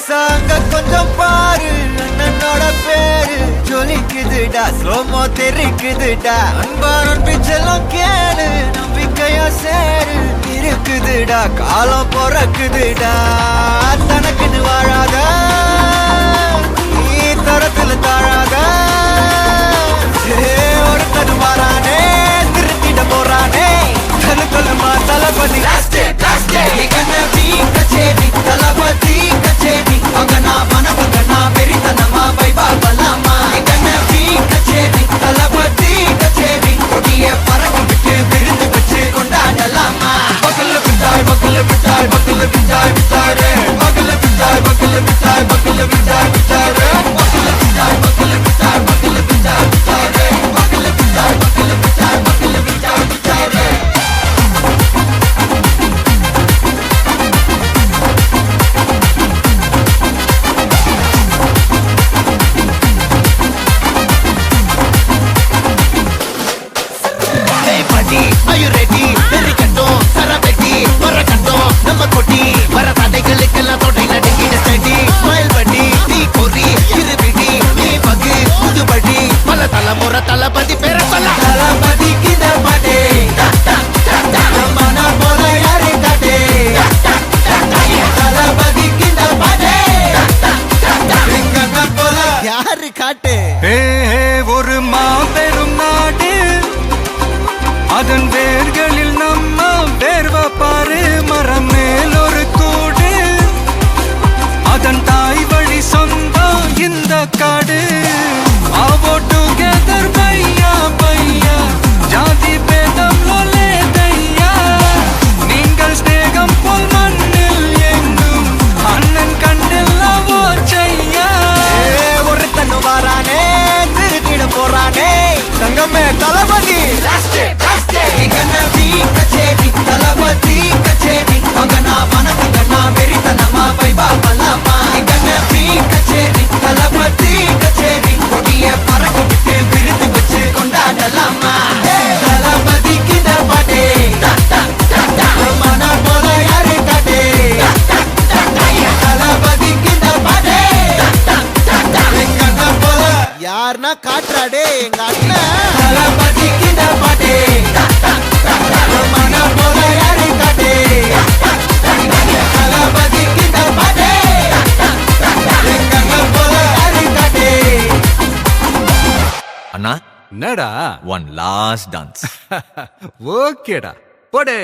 நைசாங்க கொஞ்சம் பாரு அண்ணனோட பேரு ஜொலிக்குதுடா ஸ்லோமோ தெரிக்குதுடா அன்பாரன் பிச்செல்லாம் கேளு நம்பிக்கையா சேரு இருக்குதுடா காலம் பொறக்குதுடா தனக்குன்னு வாழாத நீ தரத்துல தாழாத ஒருத்தது மாறானே திருத்திட போறானே தனு கொல்லுமா தளபதி தளபதி கச்சேரி மகனா மனமகனா பெரிதனமா வைபாபலாமா கச்சேரி தளபதி கச்சேரி கொடிய பறக்க விட்டு விருந்து வச்சு கொண்டாடலாமா பக்கல்ல விட்டாய் பக்கல்ல விட்டாய் பக்கல்ல விட்டாய் விட்டாரே பக்கல்ல விட்டாய் பக்கல்ல விட்டாய் பக்கல்ல விட்டாய் விட்டாரே பக்கல்ல விட்டாய் பக்கல்ல விட்டாய் பக்கல்ல விட்டாய் விட்டாரே பக்கல்ல விட்டாய் பக்கல்ல விட்டாய் பக்கல்ல விட்டாய் விட்டாரே Are you ready? Very கட்டும் சரபெட்டி வர கட்டும் நம்ம கொட்டி வர தடைகளுக்கெல்லாம் தொட்டை நடுங்கிட ஸ்டடி ஸ்மைல் பண்ணி நீ பொறி இருபிடி நீ பகு புதுபடி பல தலைமுறை தளபதி பேர சொல்ல தளபதி கித பாட்டே மன போல யாரே காட்டே தளபதி கித பாட்டே எங்க போல யாரு காட்டே ஒரு மாபெரும் நாடு அதன் வேர்களில் நம்ம வேர்வ பாரு மரம் மேல் ஒரு கூடு அதன் தாய் வழி சொந்தம் இந்த காடு ஆவோ டுகெதர் பையா பையா ஜாதி பேதம் லோலே தையா நீங்கள் ஸ்நேகம் போல் மண்ணில் எங்கும் அண்ணன் கண்டில் அவோ செய்யா ஒருத்தனு வாரானே திருத்திட போறானே தங்கமே தளபதி தளபதி கச்சேரி மகனா மனமகனா வெறித்தனமா வைபாபலாமா கச்சேரி தளபதி கச்சேரி கொடிய பறக்க விட்டு விருந்து வச்சு கொண்டாடலாமா தளபதி கித பாட்டே மன போல யாரு காட்டே தளபதி கித பாட்டே எங்க போல யாருன்னா காட்டுறாடே எங்க அண்ணன் தளபதி கித பாட்டே மன போல யாரு காட்டே தளபதி கித பாட்டே எங்க போல யாரு காட்டே அண்ணா என்னடா ஒன் லாஸ்ட் டான்ஸ் ஓகேடா போடே